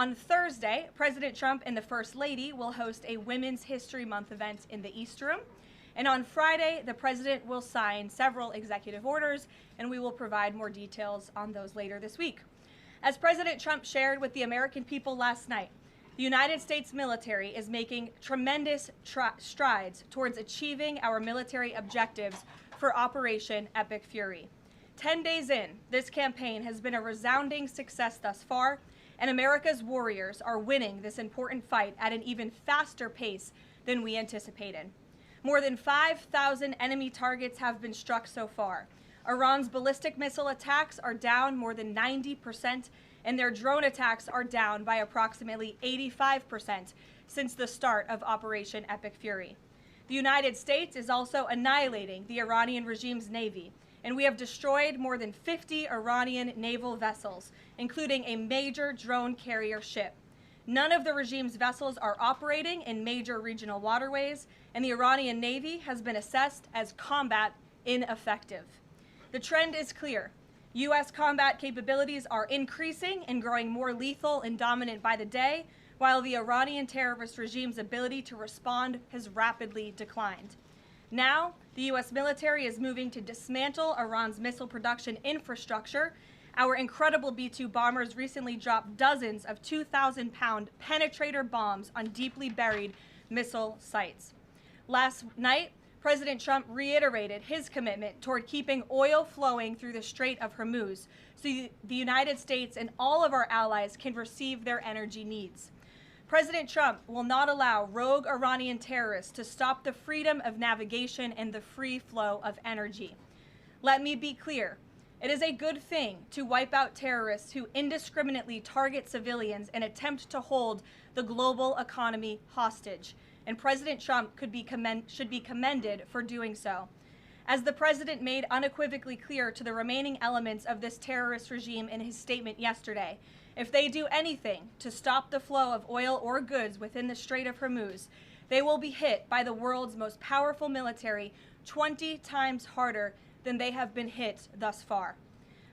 On Thursday, President Trump and the First Lady will host a Women's History Month event in the East Room. And on Friday, the president will sign several executive orders, and we will provide more details on those later this week. As President Trump shared with the American people last night, the United States military is making tremendous strides towards achieving our military objectives for Operation Epic Fury. 10 days in, this campaign has been a resounding success thus far, and America's warriors are winning this important fight at an even faster pace than we anticipated. More than 5,000 enemy targets have been struck so far. Iran's ballistic missile attacks are down more than 90%, and their drone attacks are down by approximately 85% since the start of Operation Epic Fury. The United States is also annihilating the Iranian regime's navy, and we have destroyed more than 50 Iranian naval vessels, including a major drone carrier ship. None of the regime's vessels are operating in major regional waterways, and the Iranian Navy has been assessed as combat ineffective. The trend is clear. U.S. combat capabilities are increasing and growing more lethal and dominant by the day, while the Iranian terrorist regime's ability to respond has rapidly declined. Now, the U.S. military is moving to dismantle Iran's missile production infrastructure. Our incredible B-2 bombers recently dropped dozens of 2,000-pound penetrator bombs on deeply buried missile sites. Last night, President Trump reiterated his commitment toward keeping oil flowing through the Strait of Hormuz so the United States and all of our allies can receive their energy needs. President Trump will not allow rogue Iranian terrorists to stop the freedom of navigation and the free flow of energy. Let me be clear. It is a good thing to wipe out terrorists who indiscriminately target civilians and attempt to hold the global economy hostage, and President Trump should be commended for doing so. As the president made unequivocally clear to the remaining elements of this terrorist regime in his statement yesterday, if they do anything to stop the flow of oil or goods within the Strait of Hormuz, they will be hit by the world's most powerful military 20 times harder than they have been hit thus far.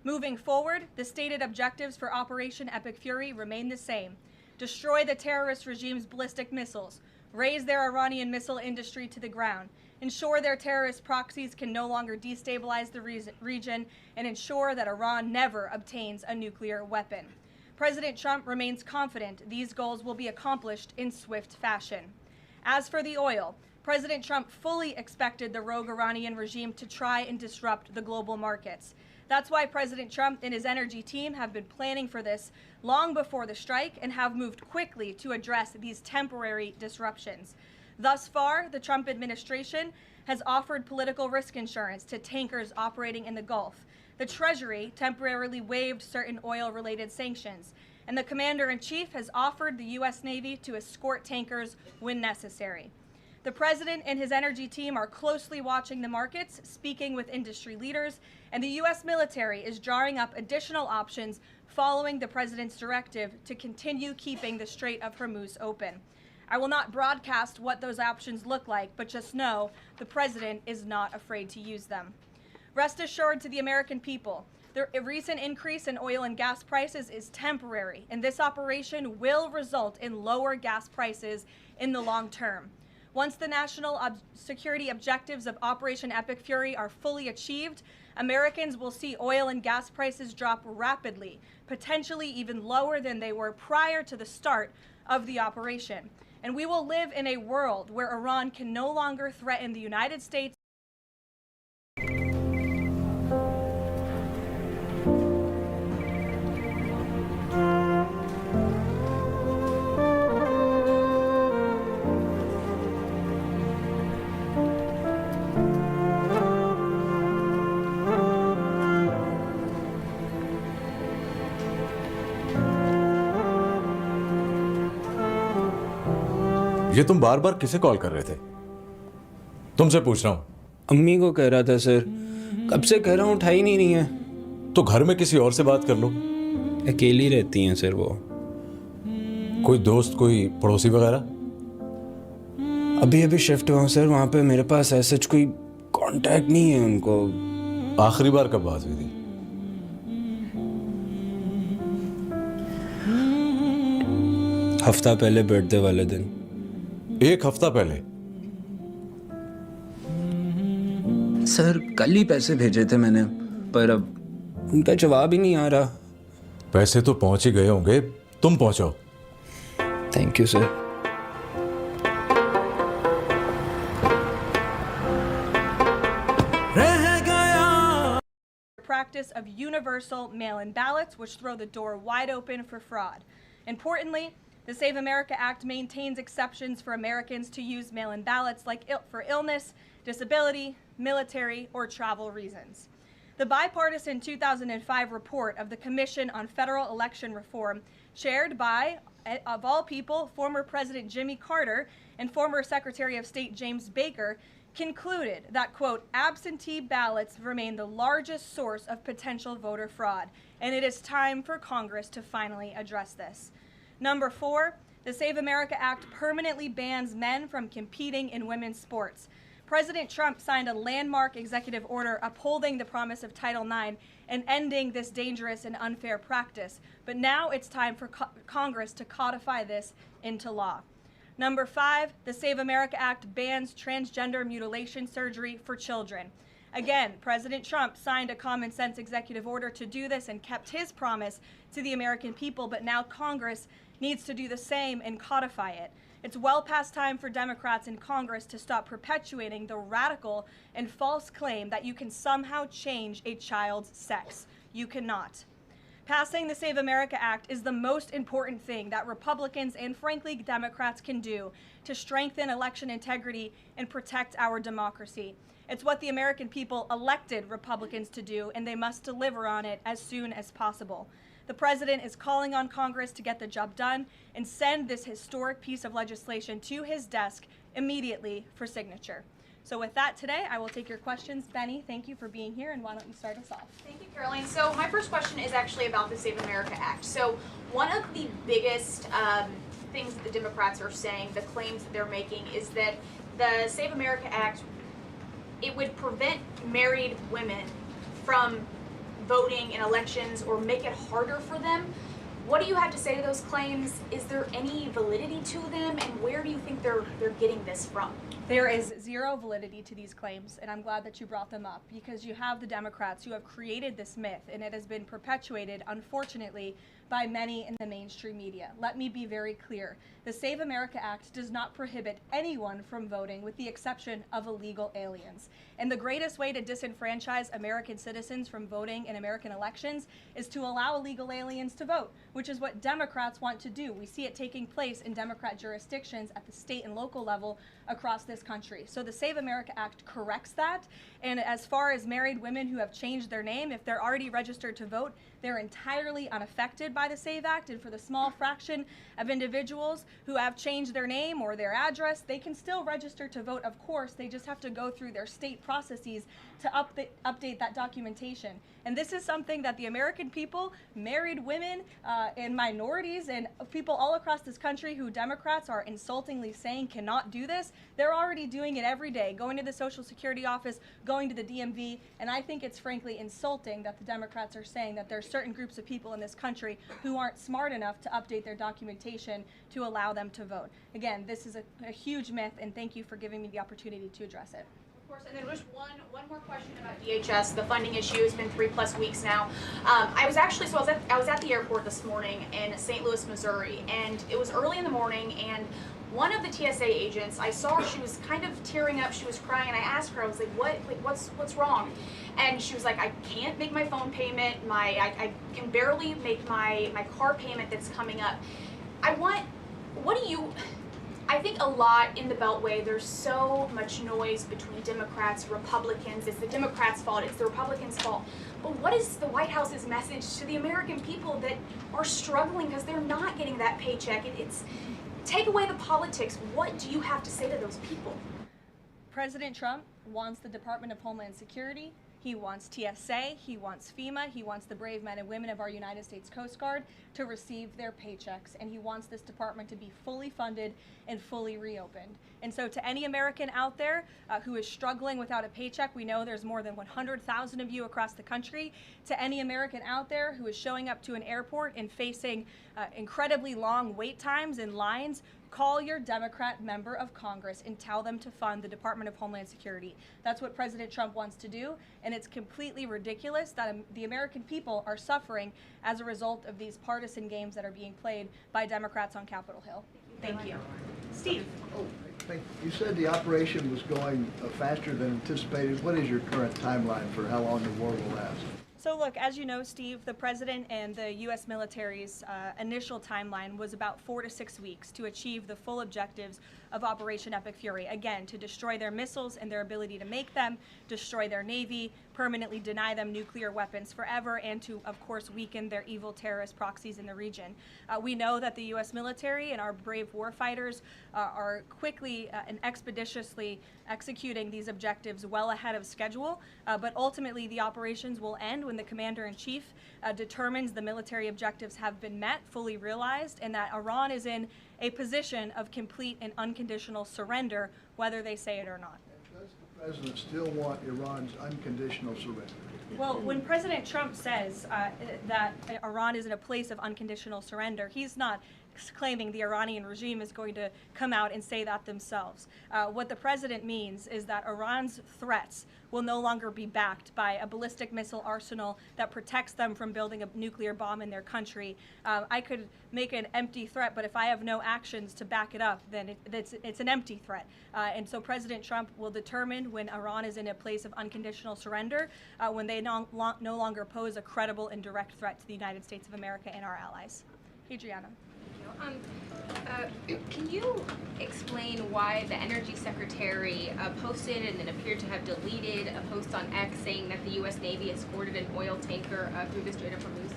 Moving forward, the stated objectives for Operation Epic Fury remain the same: destroy the terrorist regime's ballistic missiles, raise their Iranian missile industry to the ground, ensure their terrorist proxies can no longer destabilize the region, and ensure that Iran never obtains a nuclear weapon. President Trump remains confident these goals will be accomplished in swift fashion. As for the oil, President Trump fully expected the rogue Iranian regime to try and disrupt the global markets. That's why President Trump and his energy team have been planning for this long before the strike and have moved quickly to address these temporary disruptions. Thus far, the Trump administration has offered political risk insurance to tankers operating in the Gulf. The Treasury temporarily waived certain oil-related sanctions, and the Commander-in-Chief has offered the U.S. Navy to escort tankers when necessary. The president and his energy team are closely watching the markets, speaking with industry leaders, and the U.S. military is drawing up additional options following the president's directive to continue keeping the Strait of Hormuz open. I will not broadcast what those options look like, but just know the president is not afraid to use them. Rest assured to the American people, the recent increase in oil and gas prices is temporary, and this operation will result in lower gas prices in the long term. Once the national security objectives of Operation Epic Fury are fully achieved, Americans will see oil and gas prices drop rapidly, potentially even lower than they were prior to the start of the operation. And we will live in a world where Iran can no longer threaten the United States. ये तुम बार बार किसे call कर रहे थे? तुमसे पूछ रहा हूँ। अम्मी को कह रहा था सर, कब से कह रहा हूँ उठा ही नहीं है। तो घर में किसी और से बात कर लो। अकेली रहती हैं सर वो। कोई दोस्त, कोई पड़ोसी वगैरह? अभी अभी शिफ्ट हुआ सर, वहाँ पे मेरे पास ऐसा कोई कांटेक्ट नहीं है उनको। आखिरी बार कब बात हुई थी? हफ्ता पहले बर्थडे वाले दिन। 1 हफ्ता पहले? सर कल ही पैसे भेजे थे मैंने, पर अब उनका जवाब ही नहीं आ रहा। पैसे तो पहुंच ही गए होंगे, तुम पहुंचो। Thank you sir. Practice of universal mail-in ballots, which throw the door wide open for fraud. Importantly, the Save America Act maintains exceptions for Americans to use mail-in ballots for illness, disability, military, or travel reasons. The bipartisan 2005 report of the Commission on Federal Election Reform, chaired by, of all people, former President Jimmy Carter and former Secretary of State James Baker, concluded that, quote, absentee ballots remain the largest source of potential voter fraud, and it is time for Congress to finally address this. Number 4, the Save America Act permanently bans men from competing in women's sports. President Trump signed a landmark executive order upholding the promise of Title IX and ending this dangerous and unfair practice, but now it's time for Congress to codify this into law. Number 5, the Save America Act bans transgender mutilation surgery for children. Again, President Trump signed a common sense executive order to do this and kept his promise to the American people, but now Congress needs to do the same and codify it. It's well past time for Democrats in Congress to stop perpetuating the radical and false claim that you can somehow change a child's sex. You cannot. Passing the Save America Act is the most important thing that Republicans and, frankly, Democrats can do to strengthen election integrity and protect our democracy. It's what the American people elected Republicans to do, and they must deliver on it as soon as possible. The president is calling on Congress to get the job done and send this historic piece of legislation to his desk immediately for signature. So with that today, I will take your questions. Benny, thank you for being here, and why don't you start us off? Thank you, Caroline. So my first question is actually about the Save America Act. So one of the biggest things that the Democrats are saying, the claims that they're making, is that the Save America Act, it would prevent married women from voting in elections or make it harder for them. What do you have to say to those claims? Is there any validity to them, and where do you think they're getting this from? There is zero validity to these claims, and I'm glad that you brought them up, because you have the Democrats who have created this myth, and it has been perpetuated, unfortunately, by many in the mainstream media. Let me be very clear. The Save America Act does not prohibit anyone from voting with the exception of illegal aliens. And the greatest way to disenfranchise American citizens from voting in American elections is to allow illegal aliens to vote, which is what Democrats want to do. We see it taking place in Democrat jurisdictions at the state and local level across this country. So the Save America Act corrects that. And as far as married women who have changed their name, if they're already registered to vote, they're entirely unaffected by the SAVE Act. And for the small fraction of individuals who have changed their name or their address, they can still register to vote, of course. They just have to go through their state processes to update that documentation. And this is something that the American people, married women, and minorities, and people all across this country who Democrats are insultingly saying cannot do this, they're already doing it every day, going to the Social Security office, going to the DMV, and I think it's frankly insulting that the Democrats are saying that there's certain groups of people in this country who aren't smart enough to update their documentation to allow them to vote. Again, this is a huge myth, and thank you for giving me the opportunity to address it. Of course, and then just one more question about DHS. The funding issue has been 3+ weeks now. I was at the airport this morning in St. Louis, Missouri, and it was early in the morning, and one of the TSA agents, I saw her, she was kind of tearing up, she was crying, and I asked her, I was like, what's wrong? And she was like, I can't make my phone payment, I can barely make my car payment that's coming up. I think a lot in the Beltway, there's so much noise between Democrats, Republicans. It's the Democrats' fault, it's the Republicans' fault. But what is the White House's message to the American people that are struggling because they're not getting that paycheck? It's take away the politics. What do you have to say to those people? President Trump wants the Department of Homeland Security. He wants TSA, he wants FEMA, he wants the brave men and women of our United States Coast Guard to receive their paychecks, and he wants this department to be fully funded and fully reopened. And so to any American out there who is struggling without a paycheck, we know there's more than 100,000 of you across the country. To any American out there who is showing up to an airport and facing incredibly long wait times and lines, call your Democrat member of Congress and tell them to fund the Department of Homeland Security. That's what President Trump wants to do, and it's completely ridiculous that the American people are suffering as a result of these partisan games that are being played by Democrats on Capitol Hill. Thank you. Steve. You said the operation was going faster than anticipated. What is your current timeline for how long the war will last? So look, as you know, Steve, the president and the U.S. military's initial timeline was about 4 to 6 weeks to achieve the full objectives of Operation Epic Fury. Again, to destroy their missiles and their ability to make them, destroy their navy, permanently deny them nuclear weapons forever, and to, of course, weaken their evil terrorist proxies in the region. We know that the U.S. military and our brave warfighters are quickly and expeditiously executing these objectives well ahead of schedule, but ultimately the operations will end when the commander-in-chief determines the military objectives have been met, fully realized, and that Iran is in a position of complete and unconditional surrender, whether they say it or not. Does the president still want Iran's unconditional surrender? Well, when President Trump says that Iran is in a place of unconditional surrender, he's not claiming the Iranian regime is going to come out and say that themselves. What the president means is that Iran's threats will no longer be backed by a ballistic missile arsenal that protects them from building a nuclear bomb in their country. I could make an empty threat, but if I have no actions to back it up, then it's an empty threat. And so President Trump will determine when Iran is in a place of unconditional surrender, when they no longer pose a credible and direct threat to the United States of America and our allies. Adriana. Can you explain why the Energy Secretary posted and then appeared to have deleted a post on X saying that the U.S. Navy escorted an oil tanker through the Strait of Hormuz?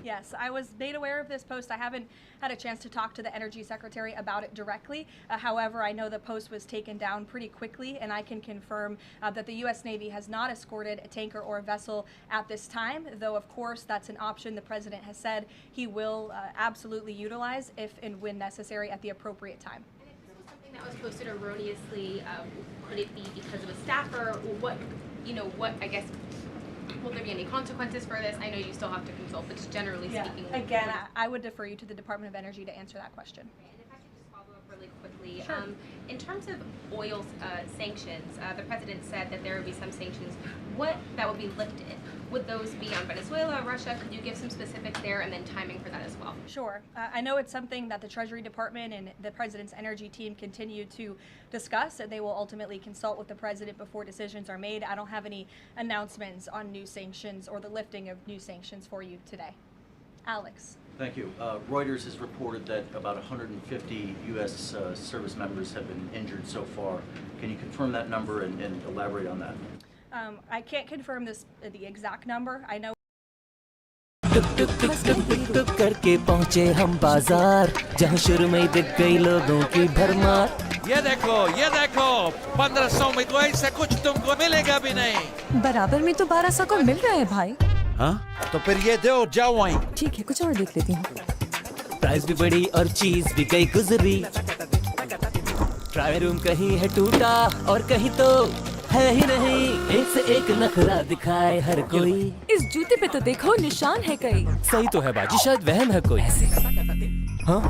Yes, I was made aware of this post. I haven't had a chance to talk to the Energy Secretary about it directly. However, I know the post was taken down pretty quickly, and I can confirm that the U.S. Navy has not escorted a tanker or a vessel at this time, though, of course, that's an option the President has said he will absolutely utilize if and when necessary at the appropriate time. And if this was something that was posted erroneously, could it be because of a staffer? What, I guess, will there be any consequences for this? I know you still have to consult, but just generally speaking. Again, I would defer you to the Department of Energy to answer that question. And if I could just follow up really quickly. Sure. In terms of oil sanctions, the president said that there would be some sanctions that would be lifted. Would those be on Venezuela, Russia? Could you give some specifics there and then timing for that as well? Sure. I know it's something that the Treasury Department and the President's energy team continue to discuss, and they will ultimately consult with the President before decisions are made. I don't have any announcements on new sanctions or the lifting of new sanctions for you today. Alex. Thank you. Reuters has reported that about 150 U.S. service members have been injured so far. Can you confirm that number and elaborate on that? I can't confirm the exact number. I know. करके पहुंचे हम बाजार जहां शुरू में दिख गई लोगों की भरमार ये देखो 1500 में तो ऐसा कुछ तुमको मिलेगा भी नहीं। बराबर में तो 1200 को मिल रहा है भाई। हाँ? तो फिर ये दो जाओ वहीं। ठीक है, कुछ और देख लेती हूँ। प्राइस भी बढ़ी और चीज भी गई गुजरी। ट्रायल रूम कहीं है टूटा और कहीं तो है ही नहीं, एक से एक नखरा दिखाए हर कोई। इस जूते पे तो देखो निशान है कई। सही तो है बाजी, शायद वहम है कोई। हाँ?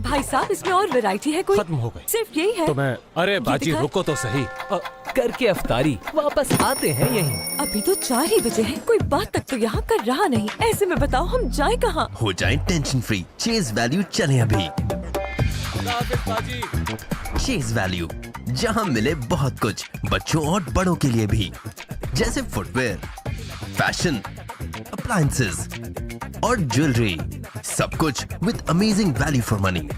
भाई साहब, इसमें और वैरायटी है कोई? खत्म हो गई। सिर्फ यही है? तो मैं अरे बाजी रुको तो सही। करके अफ्तारी वापस आते हैं यहीं। अभी तो 4 ही बजे हैं, कोई बात तक तो यहाँ कर रहा नहीं। ऐसे में बताओ हम जाएं कहाँ? हो जाएं टेंशन फ्री, चेज वैल्यू चले अभी। चेज वैल्यू, जहाँ मिले बहुत कुछ बच्चों और बड़ों के लिए भी, जैसे फुटवेयर, फैशन, अप्लायंसेस और ज्वेलरी, सब कुछ with amazing value for money.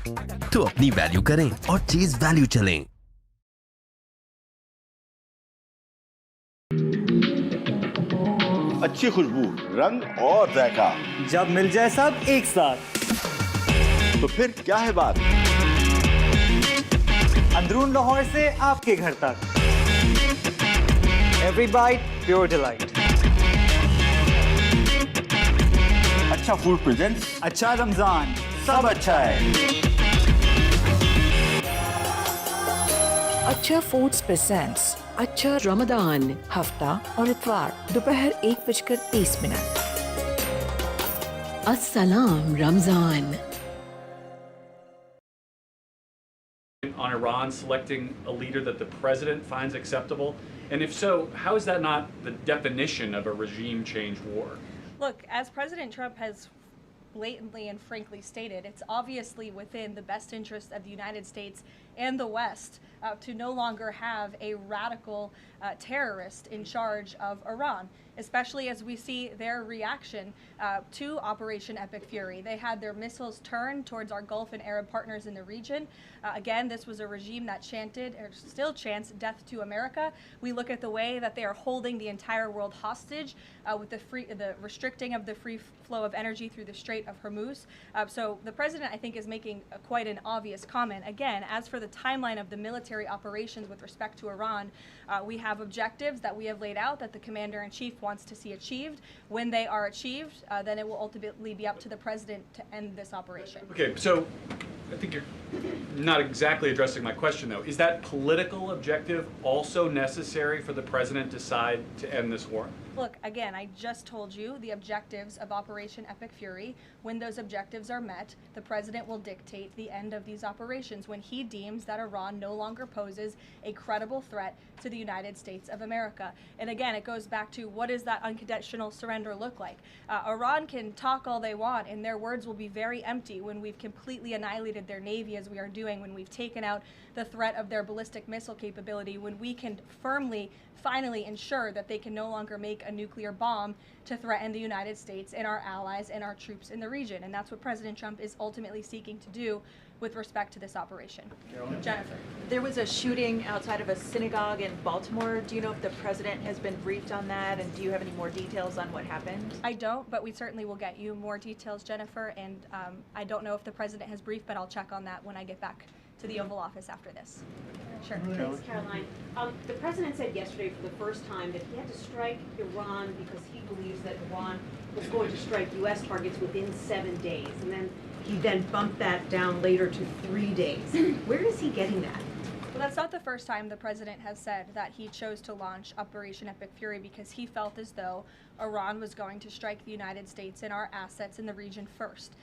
तो अपनी वैल्यू करें और चेज वैल्यू चलें। अच्छी खुशबू, रंग और जायका, जब मिल जाए सब एक साथ, तो फिर क्या है बात? अंदरून लाहौर से आपके घर तक, एवरी बाइट pure delight. अच्छा फूड प्रेजेंट्स अच्छा रमजान, सब अच्छा है। अच्छा फूड्स प्रेजेंट्स अच्छा रमदान, हफ्ता और इतवार दोपहर 1:30 अस्सलाम Ramzan. On Iran selecting a leader that the president finds acceptable? And if so, how is that not the definition of a regime change war? Look, as President Trump has blatantly and frankly stated, it's obviously within the best interest of the United States and the West to no longer have a radical terrorist in charge of Iran, especially as we see their reaction to Operation Epic Fury. They had their missiles turned towards our Gulf and Arab partners in the region. Again, this was a regime that chanted, or still chants, death to America. We look at the way that they are holding the entire world hostage with the restricting of the free flow of energy through the Strait of Hormuz. So the president, I think, is making quite an obvious comment. Again, as for the timeline of the military operations with respect to Iran, we have objectives that we have laid out that the commander-in-chief wants to see achieved. When they are achieved, then it will ultimately be up to the president to end this operation. Okay, so I think you're not exactly addressing my question, though. Is that political objective also necessary for the president to decide to end this war? Look, again, I just told you the objectives of Operation Epic Fury. When those objectives are met, the president will dictate the end of these operations when he deems that Iran no longer poses a credible threat to the United States of America. And again, it goes back to what does that unconditional surrender look like? Iran can talk all they want, and their words will be very empty when we've completely annihilated their navy, as we are doing, when we've taken out the threat of their ballistic missile capability, when we can firmly finally ensure that they can no longer make a nuclear bomb to threaten the United States and our allies and our troops in the region. And that's what President Trump is ultimately seeking to do with respect to this operation. Jennifer. There was a shooting outside of a synagogue in Baltimore. Do you know if the president has been briefed on that, and do you have any more details on what happened? I don't, but we certainly will get you more details, Jennifer, and I don't know if the president has briefed, but I'll check on that when I get back to the Oval Office after this. Sure. Thanks, Caroline. The president said yesterday for the first time that he had to strike Iran because he believes that Iran was going to strike U.S. targets within 7 days. And then he bumped that down later to 3 days. Where is he getting that? Well, that's not the first time the president has said that he chose to launch Operation Epic Fury because he felt as though Iran was going to strike the United States and our assets in the region first.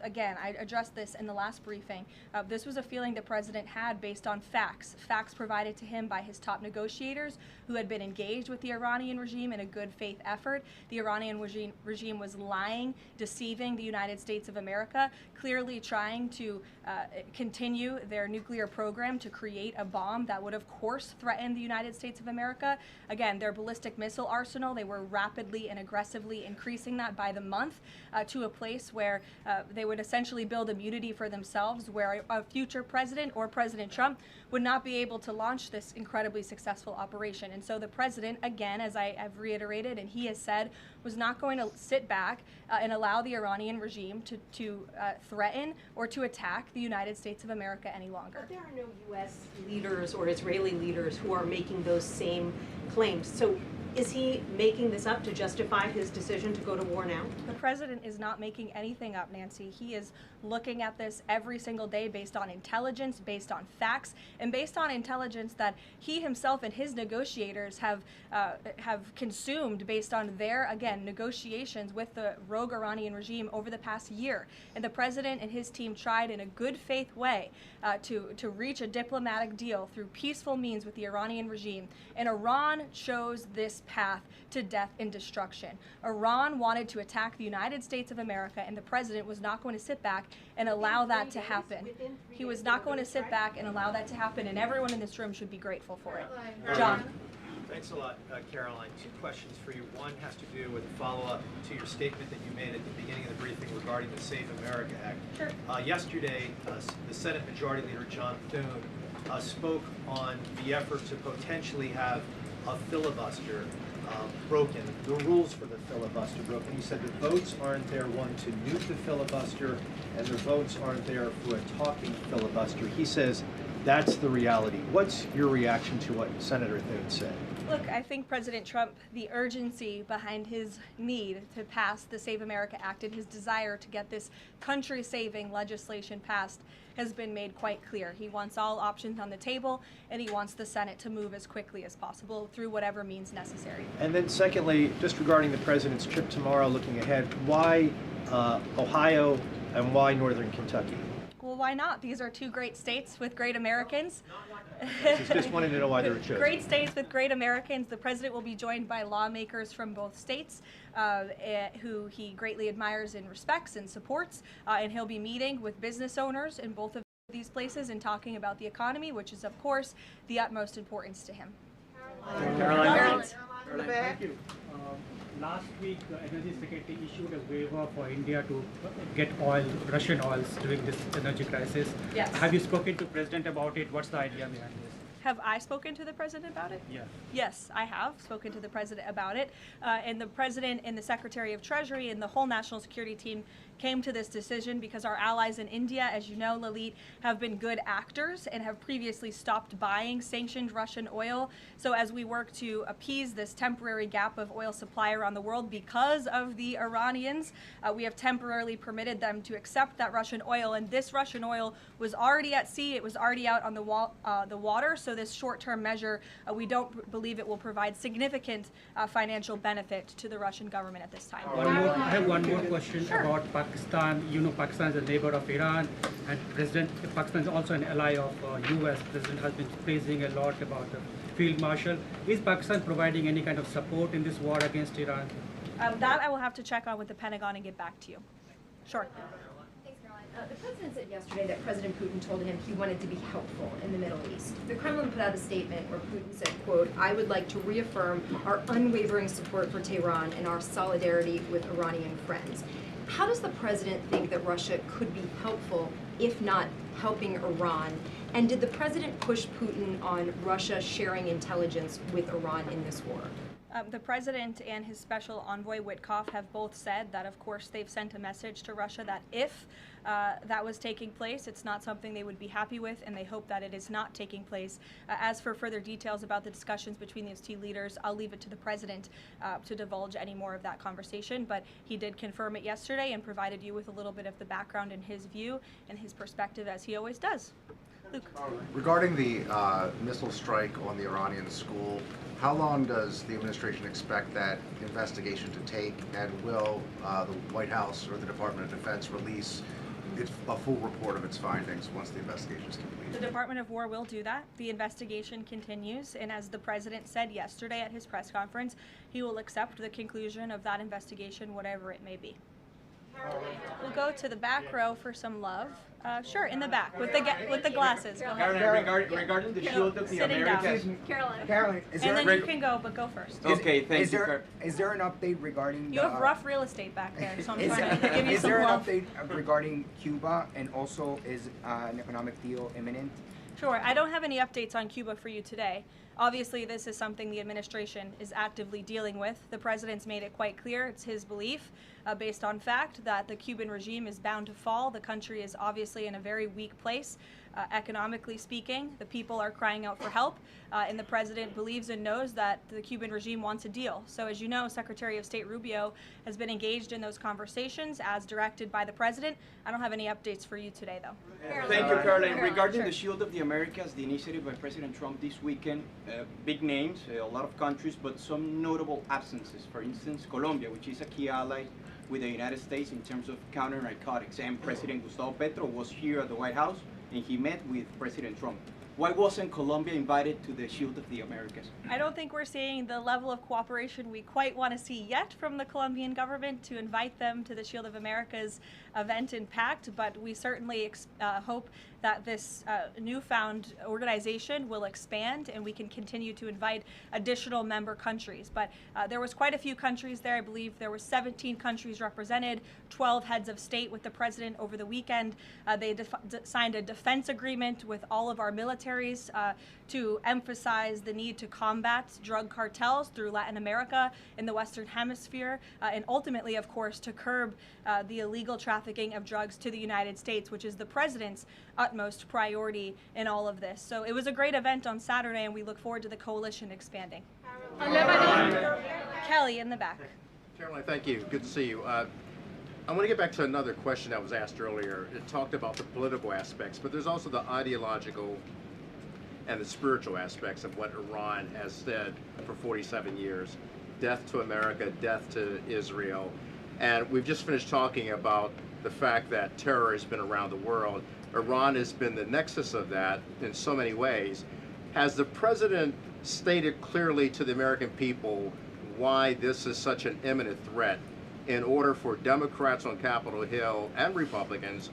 Again, I addressed this in the last briefing. This was a feeling the president had based on facts provided to him by his top negotiators who had been engaged with the Iranian regime in a good faith effort. The Iranian regime was lying, deceiving the United States of America, clearly trying to continue their nuclear program to create a bomb that would, of course, threaten the United States of America. Again, their ballistic missile arsenal, they were rapidly and aggressively increasing that by the month to a place where they would essentially build immunity for themselves, where a future president or President Trump would not be able to launch this incredibly successful operation. And so the president, again, as I have reiterated and he has said, was not going to sit back and allow the Iranian regime to threaten or to attack the United States of America any longer. But there are no U.S. leaders or Israeli leaders who are making those same claims. So is he making this up to justify his decision to go to war now? The president is not making anything up, Nancy. He is looking at this every single day based on intelligence, based on facts, and based on intelligence that he himself and his negotiators have consumed based on their, again, negotiations with the rogue Iranian regime over the past year. And the president and his team tried in a good faith way to reach a diplomatic deal through peaceful means with the Iranian regime. And Iran chose this path to death and destruction. Iran wanted to attack the United States of America, and the president was not going to sit back and allow that to happen. He was not going to sit back and allow that to happen, and everyone in this room should be grateful for it. John. Thanks a lot, Caroline. Two questions for you. One has to do with a follow-up to your statement that you made at the beginning of the briefing regarding the Save America Act. Sure. Yesterday, the Senate Majority Leader John Thune spoke on the effort to potentially have a filibuster broken, the rules for the filibuster broken. He said the votes aren't there, one, to nuke the filibuster, and the votes aren't there for a talking filibuster. He says that's the reality. What's your reaction to what Senator Thune said? Look, I think President Trump, the urgency behind his need to pass the Save America Act and his desire to get this country-saving legislation passed has been made quite clear. He wants all options on the table, and he wants the Senate to move as quickly as possible through whatever means necessary. And then secondly, just regarding the president's trip tomorrow, looking ahead, why Ohio and why Northern Kentucky? Well, why not? These are two great states with great Americans. Just wanted to know why they were chosen. Great states with great Americans. The president will be joined by lawmakers from both states who he greatly admires and respects and supports. And he'll be meeting with business owners in both of these places and talking about the economy, which is, of course, the utmost importance to him. Caroline, thank you. Last week, the Energy Secretary issued a waiver for India to get oil, Russian oils, during this energy crisis. Yes. Have you spoken to President about it? What's the idea behind this? Have I spoken to the president about it? Yeah. Yes, I have spoken to the president about it. And the president and the Secretary of Treasury and the whole national security team came to this decision because our allies in India, as you know, Lalit, have been good actors and have previously stopped buying sanctioned Russian oil. So as we work to appease this temporary gap of oil supply around the world because of the Iranians, we have temporarily permitted them to accept that Russian oil. And this Russian oil was already at sea. It was already out on the water. So this short-term measure, we don't believe it will provide significant financial benefit to the Russian government at this time. I have one more question about Pakistan. You know, Pakistan is a neighbor of Iran, and Pakistan is also an ally of U.S. President has been praising a lot about the field marshal. Is Pakistan providing any kind of support in this war against Iran? That I will have to check on with the Pentagon and get back to you. Sure. Thanks, Caroline. The president said yesterday that President Putin told him he wanted to be helpful in the Middle East. The Kremlin put out a statement where Putin said, quote, "I would like to reaffirm our unwavering support for Tehran and our solidarity with Iranian friends." How does the president think that Russia could be helpful, if not helping Iran? And did the president push Putin on Russia sharing intelligence with Iran in this war? The president and his special envoy Witkoff have both said that, of course, they've sent a message to Russia that if that was taking place, it's not something they would be happy with, and they hope that it is not taking place. As for further details about the discussions between these two leaders, I'll leave it to the president to divulge any more of that conversation, but he did confirm it yesterday and provided you with a little bit of the background in his view and his perspective, as he always does. Luke. Regarding the missile strike on the Iranian school, how long does the administration expect that investigation to take, and will the White House or the Department of Defense release a full report of its findings once the investigation is complete? The Department of War will do that. The investigation continues, and as the president said yesterday at his press conference, he will accept the conclusion of that investigation, whatever it may be. We'll go to the back row for some love. Sure, in the back with the glasses. Go ahead. Regarding the shield of the Americas. Caroline, and then you can go, but go first. Okay, thank you. Is there an update regarding You have rough real estate back there, so I'm trying to give you is some there love. an update regarding Cuba, and also is an economic deal imminent? Sure. I don't have any updates on Cuba for you today. Obviously, this is something the administration is actively dealing with. The president's made it quite clear, it's his belief, based on fact, that the Cuban regime is bound to fall. The country is obviously in a very weak place, economically speaking. The people are crying out for help, and the president believes and knows that the Cuban regime wants a deal. So as you know, Secretary of State Rubio has been engaged in those conversations as directed by the president. I don't have any updates for you today, though. Thank you, Caroline. Regarding the Shield of the Americas, the initiative by President Trump this weekend, big names, a lot of countries, but some notable absences. For instance, Colombia, which is a key ally with the United States in terms of counter-narcotics. And President Gustavo Petro was here at the White House, and he met with President Trump. Why wasn't Colombia invited to the Shield of the Americas? I don't think we're seeing the level of cooperation we quite want to see yet from the Colombian government to invite them to the Shield of America's event in Pact, but we certainly hope that this newfound organization will expand and we can continue to invite additional member countries. But there was quite a few countries there. I believe there were 17 countries represented, 12 heads of state with the president over the weekend. They signed a defense agreement with all of our militaries to emphasize the need to combat drug cartels through Latin America in the Western Hemisphere, and ultimately, of course, to curb the illegal trafficking of drugs to the United States, which is the president's utmost priority in all of this. So it was a great event on Saturday, and we look forward to the coalition expanding. Kelly in the back. Caroline, thank you. Good to see you. I want to get back to another question that was asked earlier. It talked about the political aspects, but there's also the ideological and the spiritual aspects of what Iran has said for 47 years. Death to America, death to Israel. And we've just finished talking about the fact that terror has been around the world. Iran has been the nexus of that in so many ways. Has the president stated clearly to the American people why this is such an imminent threat in order for Democrats on Capitol Hill and Republicans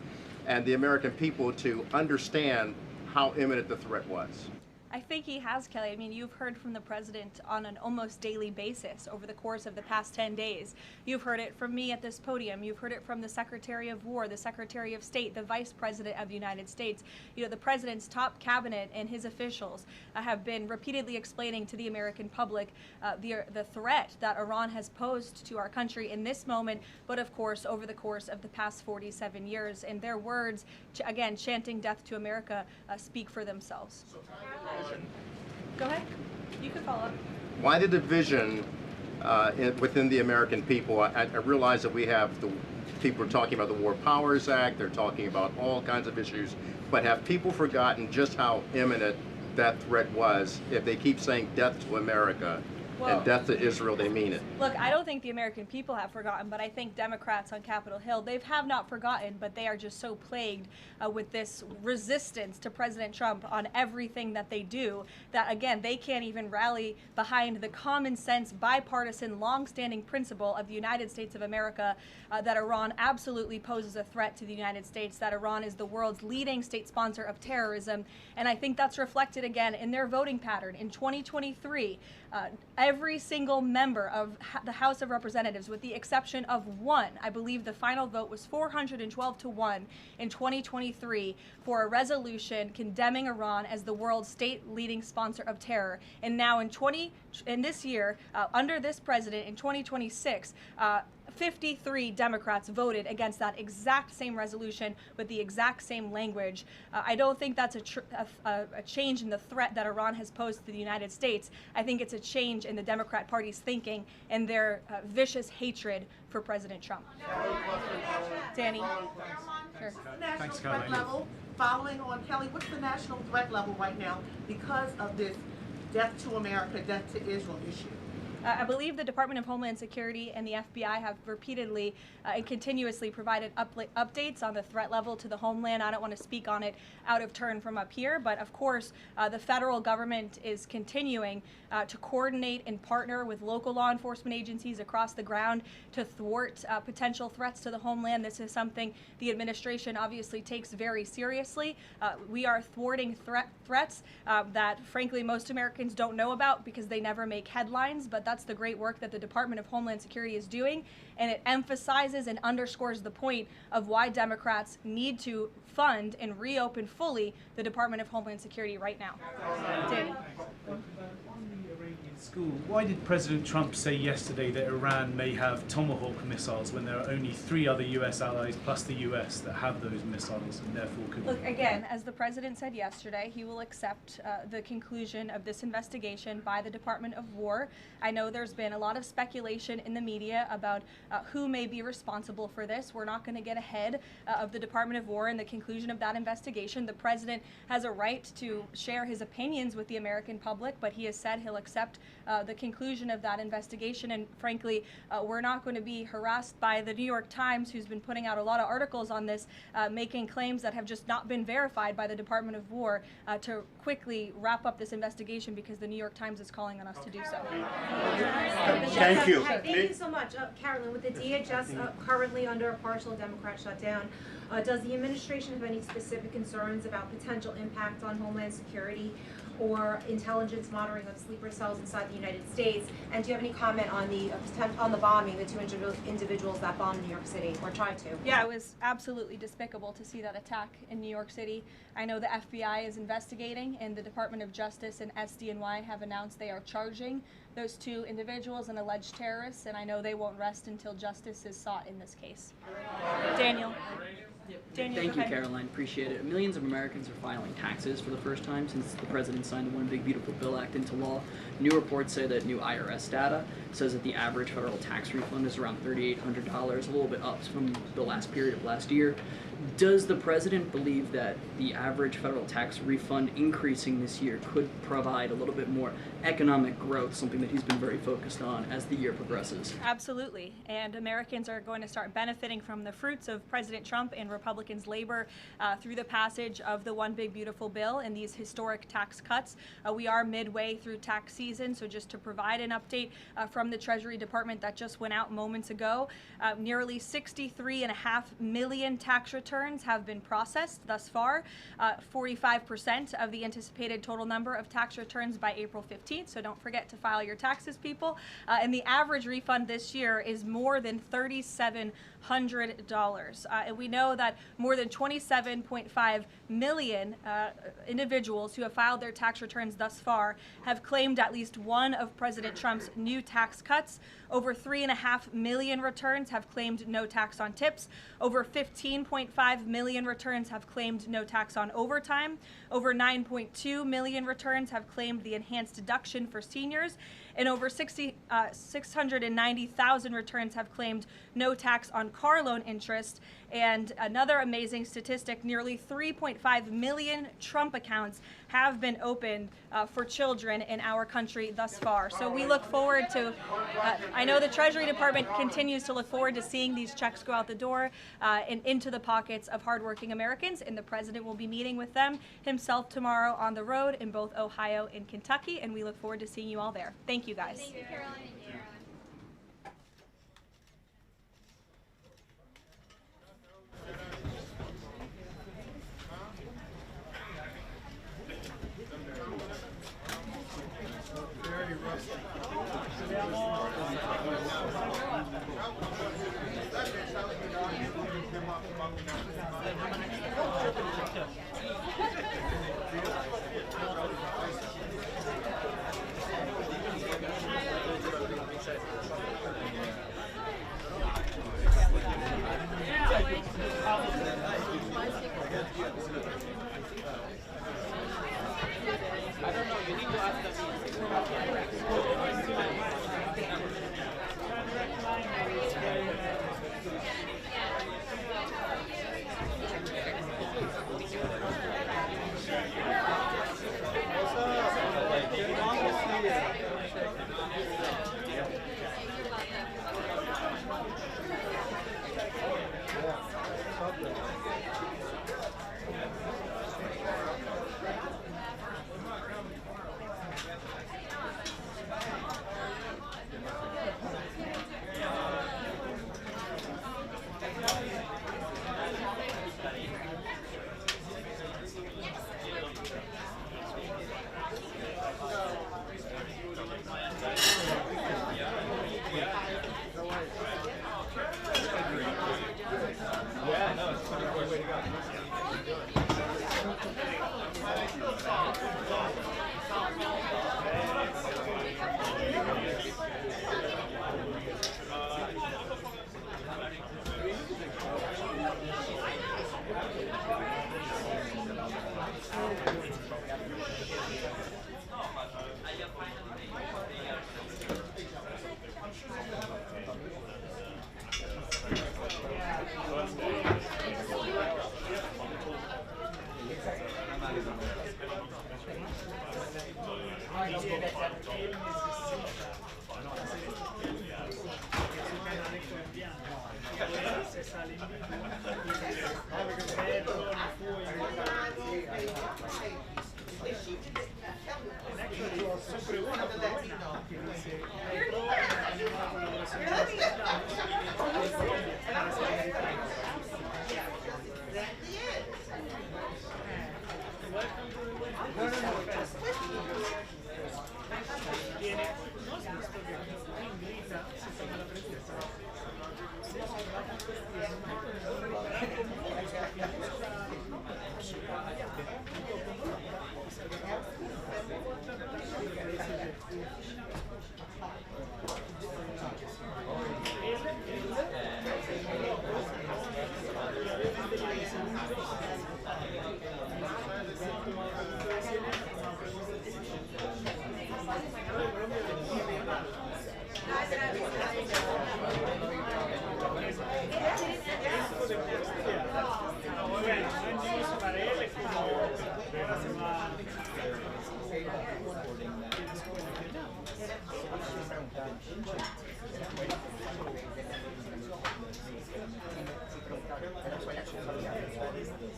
and the American people to understand how imminent the threat was? I think he has, Kelly. I mean, you've heard from the president on an almost daily basis over the course of the past 10 days. You've heard it from me at this podium. You've heard it from the Secretary of War, the Secretary of State, the Vice President of the United States. You know, the president's top cabinet and his officials have been repeatedly explaining to the American public the threat that Iran has posed to our country in this moment, but of course over the course of the past 47 years. And their words, again, chanting death to America, speak for themselves. Go ahead. You can follow up. Why the division within the American people? I realize that we have the people are talking about the War Powers Act, they're talking about all kinds of issues, but have people forgotten just how imminent that threat was? If they keep saying death to America and death to Israel, they mean it. Look, I don't think the American people have forgotten, but I think Democrats on Capitol Hill, they have not forgotten, but they are just so plagued with this resistance to President Trump on everything that they do that, again, they can't even rally behind the common sense, bipartisan, long-standing principle of the United States of America that Iran absolutely poses a threat to the United States, that Iran is the world's leading state sponsor of terrorism. And I think that's reflected again in their voting pattern. In 2023, every single member of the House of Representatives, with the exception of one, I believe the final vote was 412 to 1 in 2023 for a resolution condemning Iran as the world's state leading sponsor of terror. And now in this year, under this president in 2026, 53 Democrats voted against that exact same resolution with the exact same language. I don't think that's a change in the threat that Iran has posed to the United States. I think it's a change in the Democrat Party's thinking and their vicious hatred for President Trump. Danny? Sure. National threat level, following on Kelly, what's the national threat level right now because of this death to America, death to Israel issue? I believe the Department of Homeland Security and the FBI have repeatedly and continuously provided updates on the threat level to the homeland. I don't want to speak on it out of turn from up here, but of course the federal government is continuing to coordinate and partner with local law enforcement agencies across the ground to thwart potential threats to the homeland. This is something the administration obviously takes very seriously. We are thwarting threats that frankly most Americans don't know about because they never make headlines, but that's the great work that the Department of Homeland Security is doing, and it emphasizes and underscores the point of why Democrats need to fund and reopen fully the Department of Homeland Security right now. Danny. School. Why did President Trump say yesterday that Iran may have Tomahawk missiles when there are only 3 other U.S. allies plus the U.S. that have those missiles and therefore could... Look, again, as the president said yesterday, he will accept the conclusion of this investigation by the Department of War. I know there's been a lot of speculation in the media about who may be responsible for this. We're not going to get ahead of the Department of War and the conclusion of that investigation. The president has a right to share his opinions with the American public, but he has said he'll accept the conclusion of that investigation, and frankly we're not going to be harassed by the New York Times, who's been putting out a lot of articles on this, making claims that have just not been verified by the Department of War, to quickly wrap up this investigation because the New York Times is calling on us to do so. Thank you. Hi, thank you so much. Carolyn, with the DHS currently under a partial Democrat shutdown, does the administration have any specific concerns about potential impact on Homeland Security or intelligence monitoring of sleeper cells inside the United States? And do you have any comment on the bombing, the 2 individuals that bombed New York City or tried to? Yeah, it was absolutely despicable to see that attack in New York City. I know the FBI is investigating, and the Department of Justice and SDNY have announced they are charging those 2 individuals and alleged terrorists, and I know they won't rest until justice is sought in this case. Daniel. Daniel, Thank go you, ahead. Caroline. Appreciate it. Millions of Americans are filing taxes for the first time since the president signed the One Big Beautiful Bill Act into law. New reports say that new IRS data says that the average federal tax refund is around $3,800, a little bit up from the last period of last year. Does the president believe that the average federal tax refund increasing this year could provide a little bit more economic growth, something that he's been very focused on as the year progresses? Absolutely. And Americans are going to start benefiting from the fruits of President Trump and Republicans' labor through the passage of the One Big Beautiful Bill and these historic tax cuts. We are midway through tax season, so just to provide an update from the Treasury Department that just went out moments ago, nearly 63.5 million tax returns have been processed thus far, 45% of the anticipated total number of tax returns by April 15th, so don't forget to file your taxes, people. And the average refund this year is more than $3,700. And we know that more than 27.5 million individuals who have filed their tax returns thus far have claimed at least one of President Trump's new tax cuts. Over 3.5 million returns have claimed no tax on tips. Over 15.5 million returns have claimed no tax on overtime. Over 9.2 million returns have claimed the enhanced deduction for seniors. And over 690,000 returns have claimed no tax on car loan interest. And another amazing statistic, nearly 3.5 million Trump accounts have been opened for children in our country thus far. So we look forward to, I know the Treasury Department continues to look forward to seeing these checks go out the door and into the pockets of hardworking Americans, and the president will be meeting with them himself tomorrow on the road in both Ohio and Kentucky, and we look forward to seeing you all there. Thank you, guys. Thank you, Caroline and Caroline.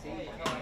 Sí.